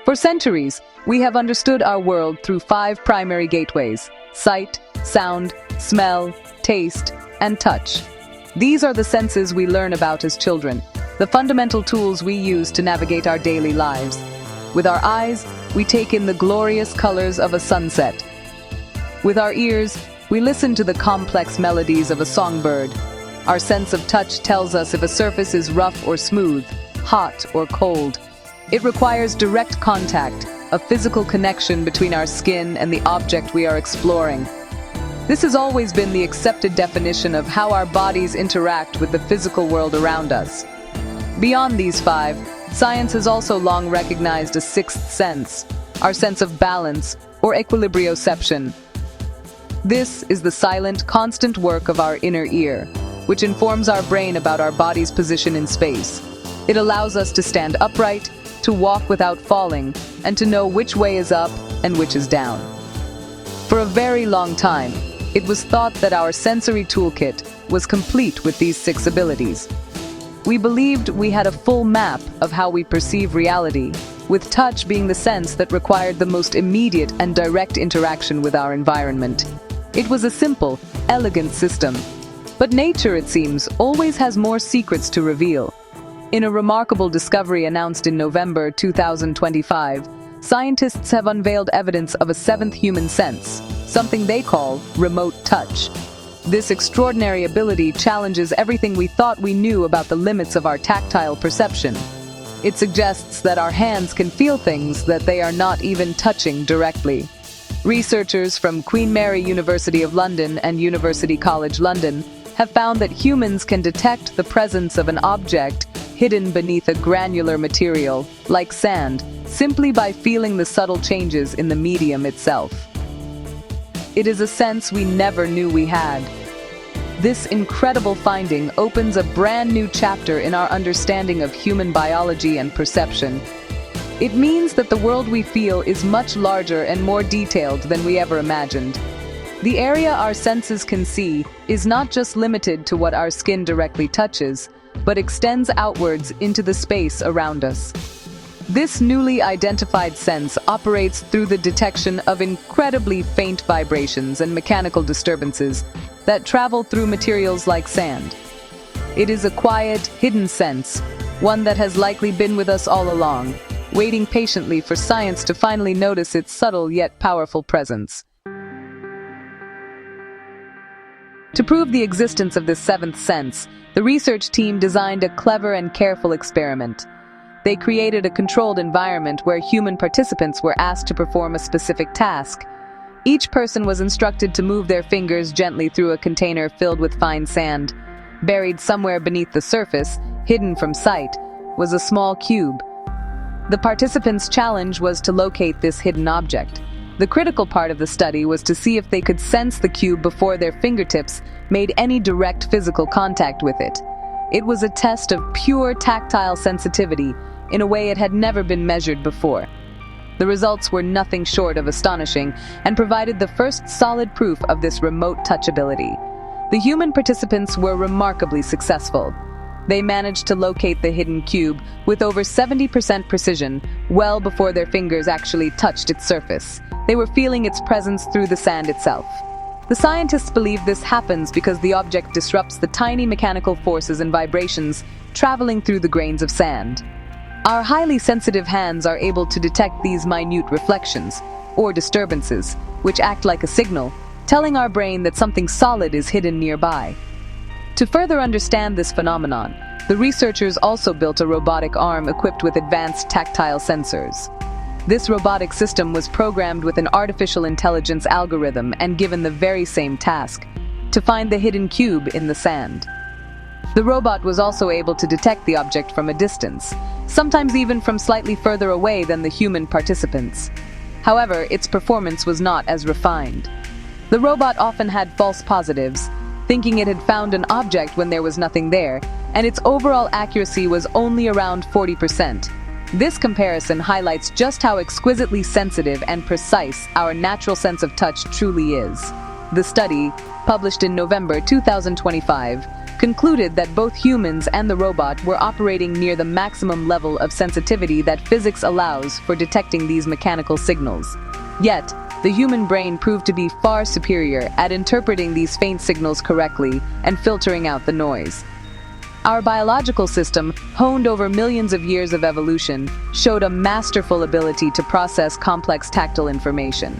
For centuries, we have understood our world through 5 primary gateways: sight, sound, smell, taste, and touch. These are the senses we learn about as children, the fundamental tools we use to navigate our daily lives. With our eyes, we take in the glorious colors of a sunset. With our ears, we listen to the complex melodies of a songbird. Our sense of touch tells us if a surface is rough or smooth, hot or cold. It requires direct contact, a physical connection between our skin and the object we are exploring. This has always been the accepted definition of how our bodies interact with the physical world around us. Beyond these 5, science has also long recognized a 6th sense, our sense of balance or equilibrioception. This is the silent, constant work of our inner ear, which informs our brain about our body's position in space. It allows us to stand upright, to walk without falling, and to know which way is up and which is down. For a very long time, it was thought that our sensory toolkit was complete with these 6 abilities. We believed we had a full map of how we perceive reality, with touch being the sense that required the most immediate and direct interaction with our environment. It was a simple, elegant system. But nature, it seems, always has more secrets to reveal. In a remarkable discovery announced in November 2025, scientists have unveiled evidence of a 7th human sense, something they call remote touch. This extraordinary ability challenges everything we thought we knew about the limits of our tactile perception. It suggests that our hands can feel things that they are not even touching directly. Researchers from Queen Mary University of London and University College London have found that humans can detect the presence of an object hidden beneath a granular material, like sand, simply by feeling the subtle changes in the medium itself. It is a sense we never knew we had. This incredible finding opens a brand new chapter in our understanding of human biology and perception. It means that the world we feel is much larger and more detailed than we ever imagined. The area our senses can see is not just limited to what our skin directly touches, but extends outwards into the space around us. This newly identified sense operates through the detection of incredibly faint vibrations and mechanical disturbances that travel through materials like sand. It is a quiet, hidden sense, one that has likely been with us all along, waiting patiently for science to finally notice its subtle yet powerful presence. To prove the existence of this 7th sense, the research team designed a clever and careful experiment. They created a controlled environment where human participants were asked to perform a specific task. Each person was instructed to move their fingers gently through a container filled with fine sand. Buried somewhere beneath the surface, hidden from sight, was a small cube. The participants' challenge was to locate this hidden object. The critical part of the study was to see if they could sense the cube before their fingertips made any direct physical contact with it. It was a test of pure tactile sensitivity in a way it had never been measured before. The results were nothing short of astonishing and provided the first solid proof of this remote touch ability. The human participants were remarkably successful. They managed to locate the hidden cube with over 70% precision, well before their fingers actually touched its surface. They were feeling its presence through the sand itself. The scientists believe this happens because the object disrupts the tiny mechanical forces and vibrations traveling through the grains of sand. Our highly sensitive hands are able to detect these minute reflections, or disturbances, which act like a signal, telling our brain that something solid is hidden nearby. To further understand this phenomenon, the researchers also built a robotic arm equipped with advanced tactile sensors. This robotic system was programmed with an artificial intelligence algorithm and given the very same task: to find the hidden cube in the sand. The robot was also able to detect the object from a distance, sometimes even from slightly further away than the human participants. However, its performance was not as refined. The robot often had false positives, thinking it had found an object when there was nothing there, and its overall accuracy was only around 40%. This comparison highlights just how exquisitely sensitive and precise our natural sense of touch truly is. The study, published in November 2025, concluded that both humans and the robot were operating near the maximum level of sensitivity that physics allows for detecting these mechanical signals. Yet, the human brain proved to be far superior at interpreting these faint signals correctly and filtering out the noise. Our biological system, honed over millions of years of evolution, showed a masterful ability to process complex tactile information.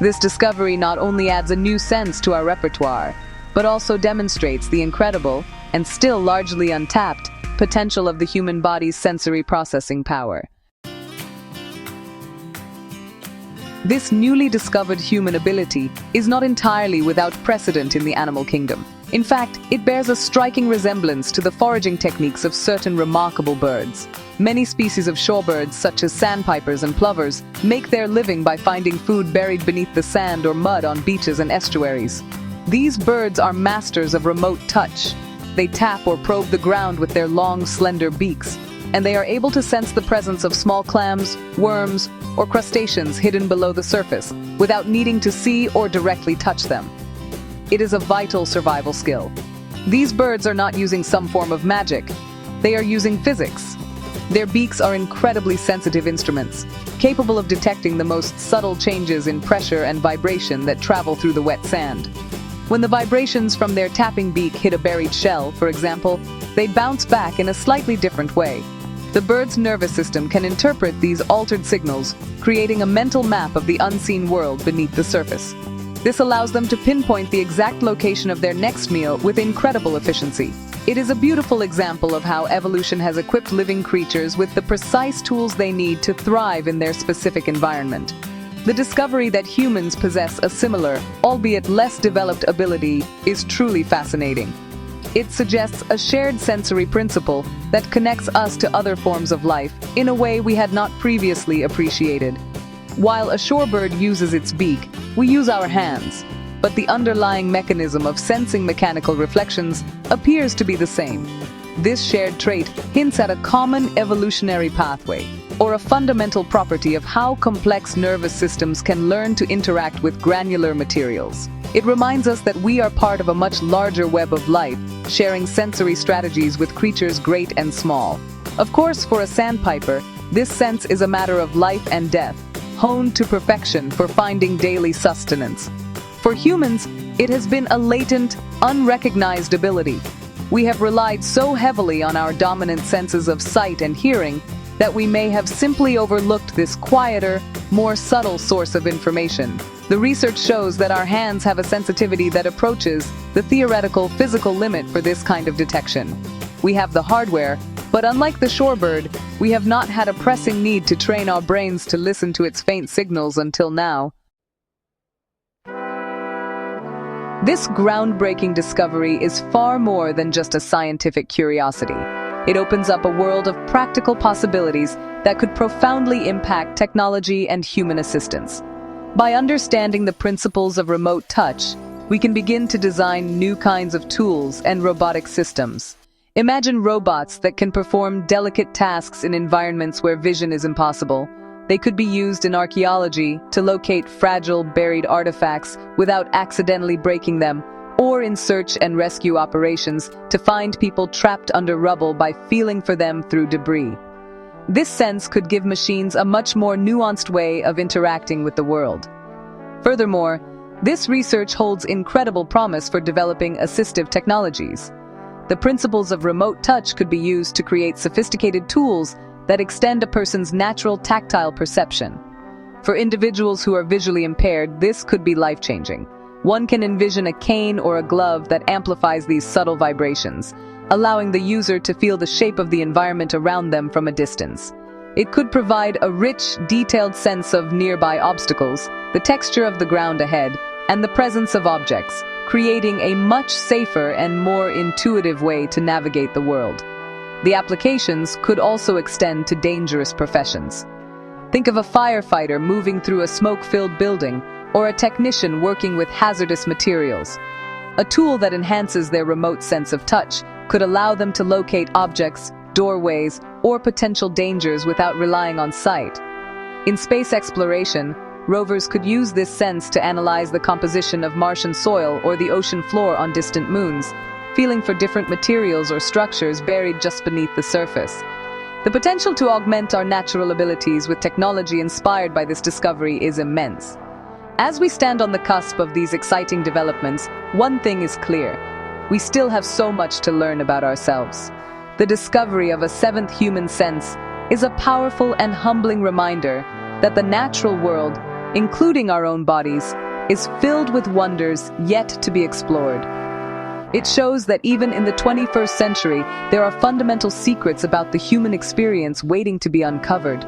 This discovery not only adds a new sense to our repertoire, but also demonstrates the incredible, and still largely untapped, potential of the human body's sensory processing power. This newly discovered human ability is not entirely without precedent in the animal kingdom. In fact, it bears a striking resemblance to the foraging techniques of certain remarkable birds. Many species of shorebirds, such as sandpipers and plovers, make their living by finding food buried beneath the sand or mud on beaches and estuaries. These birds are masters of remote touch. They tap or probe the ground with their long, slender beaks, and they are able to sense the presence of small clams, worms, or crustaceans hidden below the surface without needing to see or directly touch them. It is a vital survival skill. These birds are not using some form of magic. They are using physics. Their beaks are incredibly sensitive instruments, capable of detecting the most subtle changes in pressure and vibration that travel through the wet sand. When the vibrations from their tapping beak hit a buried shell, for example, they bounce back in a slightly different way. The bird's nervous system can interpret these altered signals, creating a mental map of the unseen world beneath the surface. This allows them to pinpoint the exact location of their next meal with incredible efficiency. It is a beautiful example of how evolution has equipped living creatures with the precise tools they need to thrive in their specific environment. The discovery that humans possess a similar, albeit less developed ability is truly fascinating. It suggests a shared sensory principle that connects us to other forms of life in a way we had not previously appreciated. While a shorebird uses its beak, we use our hands, but the underlying mechanism of sensing mechanical reflections appears to be the same. This shared trait hints at a common evolutionary pathway, or a fundamental property of how complex nervous systems can learn to interact with granular materials. It reminds us that we are part of a much larger web of life, sharing sensory strategies with creatures great and small. Of course, for a sandpiper, this sense is a matter of life and death, honed to perfection for finding daily sustenance. For humans, it has been a latent, unrecognized ability. We have relied so heavily on our dominant senses of sight and hearing that we may have simply overlooked this quieter, more subtle source of information. The research shows that our hands have a sensitivity that approaches the theoretical physical limit for this kind of detection. We have the hardware, but unlike the shorebird, we have not had a pressing need to train our brains to listen to its faint signals until now. This groundbreaking discovery is far more than just a scientific curiosity. It opens up a world of practical possibilities that could profoundly impact technology and human assistance. By understanding the principles of remote touch, we can begin to design new kinds of tools and robotic systems. Imagine robots that can perform delicate tasks in environments where vision is impossible. They could be used in archaeology to locate fragile, buried artifacts without accidentally breaking them, or in search and rescue operations to find people trapped under rubble by feeling for them through debris. This sense could give machines a much more nuanced way of interacting with the world. Furthermore, this research holds incredible promise for developing assistive technologies. The principles of remote touch could be used to create sophisticated tools that extend a person's natural tactile perception. For individuals who are visually impaired, this could be life-changing. One can envision a cane or a glove that amplifies these subtle vibrations, allowing the user to feel the shape of the environment around them from a distance. It could provide a rich, detailed sense of nearby obstacles, the texture of the ground ahead, and the presence of objects, creating a much safer and more intuitive way to navigate the world. The applications could also extend to dangerous professions. Think of a firefighter moving through a smoke-filled building, or a technician working with hazardous materials. A tool that enhances their remote sense of touch could allow them to locate objects, doorways, or potential dangers without relying on sight. In space exploration, Rovers could use this sense to analyze the composition of Martian soil or the ocean floor on distant moons, feeling for different materials or structures buried just beneath the surface. The potential to augment our natural abilities with technology inspired by this discovery is immense. As we stand on the cusp of these exciting developments, one thing is clear. We still have so much to learn about ourselves. The discovery of a seventh human sense is a powerful and humbling reminder that the natural world, including our own bodies, is filled with wonders yet to be explored. It shows that even in the 21st century, there are fundamental secrets about the human experience waiting to be uncovered.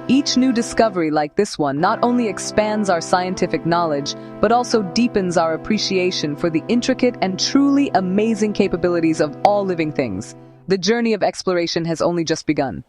Each new discovery like this one not only expands our scientific knowledge, but also deepens our appreciation for the intricate and truly amazing capabilities of all living things. The journey of exploration has only just begun.